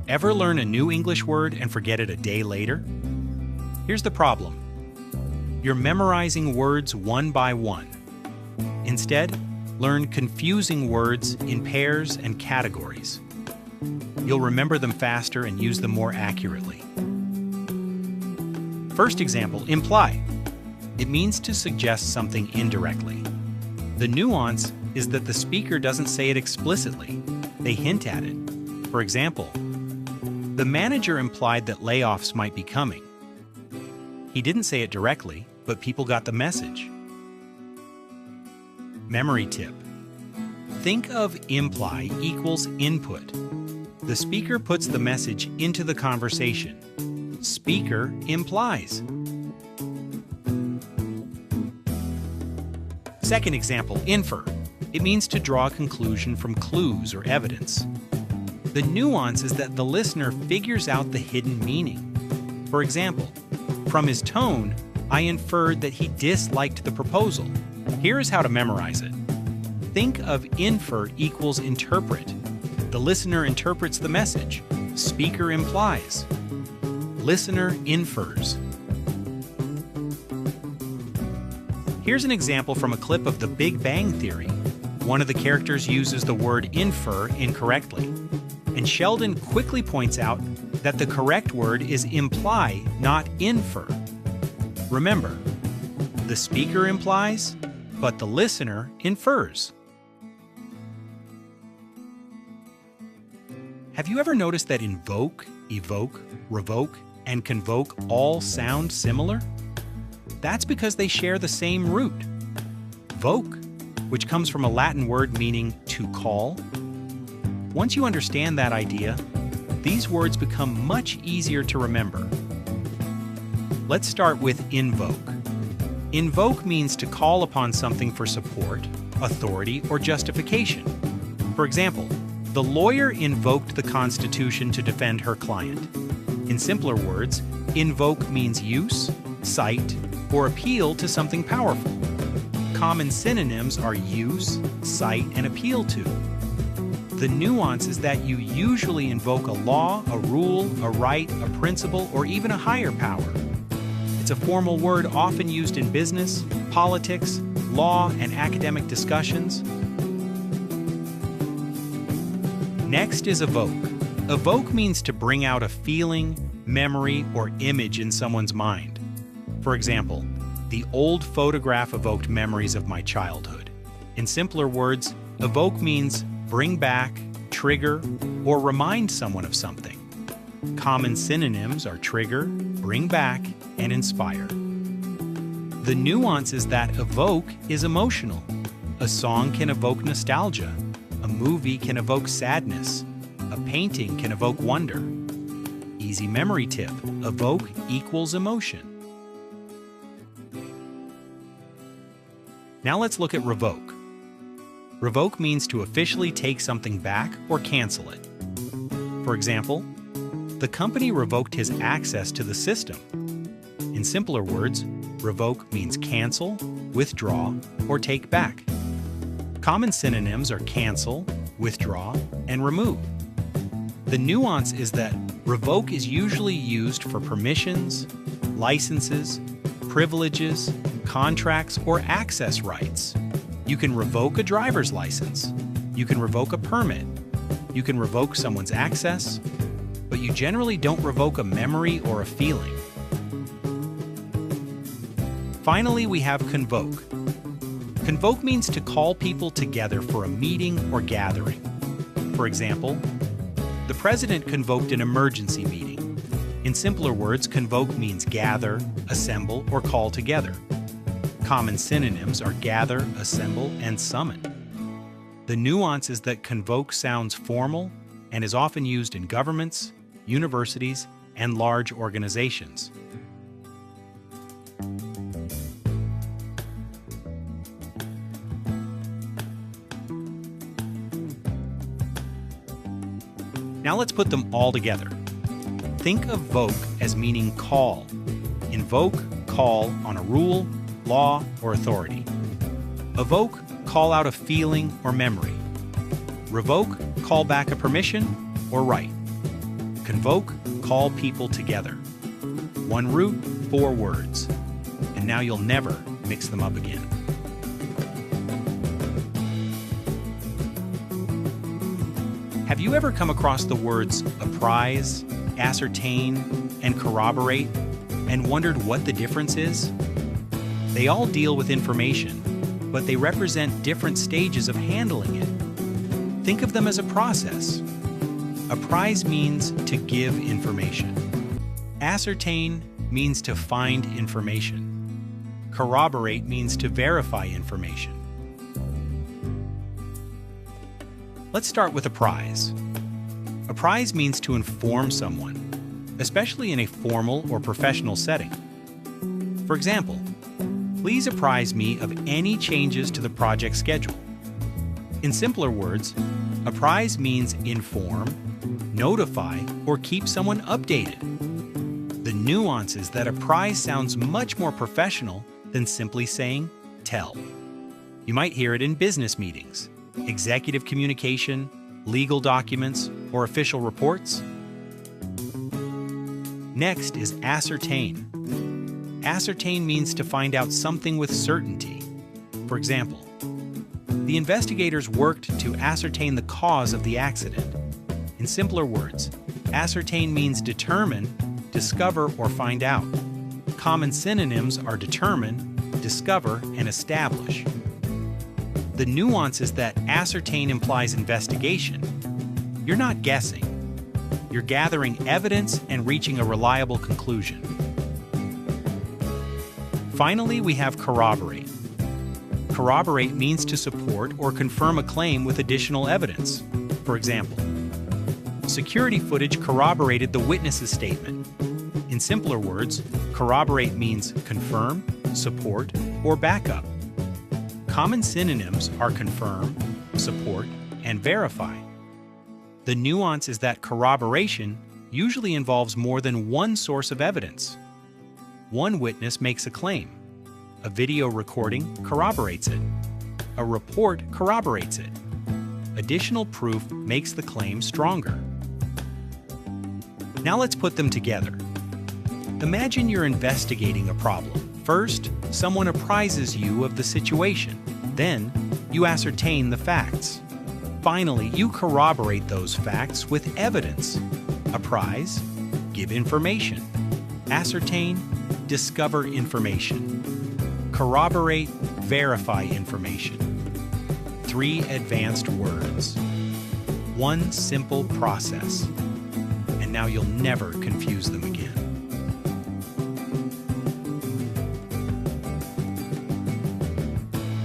Ever learn a new English word and forget it a day later? Here's the problem. You're memorizing words one by one. Instead, learn confusing words in pairs and categories. You'll remember them faster and use them more accurately. First example, imply. It means to suggest something indirectly. The nuance is that the speaker doesn't say it explicitly. They hint at it. For example, the manager implied that layoffs might be coming. He didn't say it directly, but people got the message. Memory tip. Think of imply equals input. The speaker puts the message into the conversation. Speaker implies. Second example, infer. It means to draw a conclusion from clues or evidence. The nuance is that the listener figures out the hidden meaning. For example, from his tone, I inferred that he disliked the proposal. Here is how to memorize it. Think of infer equals interpret. The listener interprets the message. Speaker implies. Listener infers. Here's an example from a clip of The Big Bang Theory. One of the characters uses the word infer incorrectly, and Sheldon quickly points out that the correct word is imply, not infer. Remember, the speaker implies, but the listener infers. Have you ever noticed that invoke, evoke, revoke, and convoke all sound similar? That's because they share the same root. Voke, which comes from a Latin word meaning to call. Once you understand that idea, these words become much easier to remember. Let's start with invoke. Invoke means to call upon something for support, authority, or justification. For example, the lawyer invoked the Constitution to defend her client. In simpler words, invoke means use, cite, or appeal to something powerful. Common synonyms are use, cite, and appeal to. The nuance is that you usually invoke a law, a rule, a right, a principle, or even a higher power. It's a formal word often used in business, politics, law, and academic discussions. Next is evoke. Evoke means to bring out a feeling, memory, or image in someone's mind. For example, the old photograph evoked memories of my childhood. In simpler words, evoke means bring back, trigger, or remind someone of something. Common synonyms are trigger, bring back, and inspire. The nuance is that evoke is emotional. A song can evoke nostalgia. A movie can evoke sadness. A painting can evoke wonder. Easy memory tip: evoke equals emotion. Now let's look at revoke. Revoke means to officially take something back or cancel it. For example, the company revoked his access to the system. In simpler words, revoke means cancel, withdraw, or take back. Common synonyms are cancel, withdraw, and remove. The nuance is that revoke is usually used for permissions, licenses, privileges, contracts, or access rights. You can revoke a driver's license. You can revoke a permit. You can revoke someone's access, but you generally don't revoke a memory or a feeling. Finally, we have convoke. Convoke means to call people together for a meeting or gathering. For example, the president convoked an emergency meeting. In simpler words, convoke means gather, assemble, or call together. Common synonyms are gather, assemble, and summon. The nuance is that convoke sounds formal and is often used in governments, universities, and large organizations. Now let's put them all together. Think of voke as meaning call. Invoke, call on a rule, law, or authority. Evoke, call out a feeling or memory. Revoke, call back a permission or right. Convoke, call people together. One root, 4 words. And now you'll never mix them up again. Have you ever come across the words Apprise, Ascertain, and Corroborate and wondered what the difference is? They all deal with information, but they represent different stages of handling it. Think of them as a process. Apprise means to give information. Ascertain means to find information. Corroborate means to verify information. Let's start with Apprise. Apprise means to inform someone, especially in a formal or professional setting. For example, please apprise me of any changes to the project schedule. In simpler words, apprise means inform, notify, or keep someone updated. The nuance is that apprise sounds much more professional than simply saying tell. You might hear it in business meetings, executive communication, legal documents, or official reports. Next is ascertain. Ascertain means to find out something with certainty. For example, the investigators worked to ascertain the cause of the accident. In simpler words, ascertain means determine, discover, or find out. Common synonyms are determine, discover, and establish. The nuance is that ascertain implies investigation. You're not guessing. You're gathering evidence and reaching a reliable conclusion. Finally, we have corroborate. Corroborate means to support or confirm a claim with additional evidence. For example, security footage corroborated the witness's statement. In simpler words, corroborate means confirm, support, or backup. Common synonyms are confirm, support, and verify. The nuance is that corroboration usually involves more than one source of evidence. One witness makes a claim. A video recording corroborates it. A report corroborates it. Additional proof makes the claim stronger. Now let's put them together. Imagine you're investigating a problem. First, someone apprises you of the situation. Then, you ascertain the facts. Finally, you corroborate those facts with evidence. Apprise, give information. Ascertain, discover information. Corroborate, verify information. 3 advanced words. One simple process. And now you'll never confuse them again.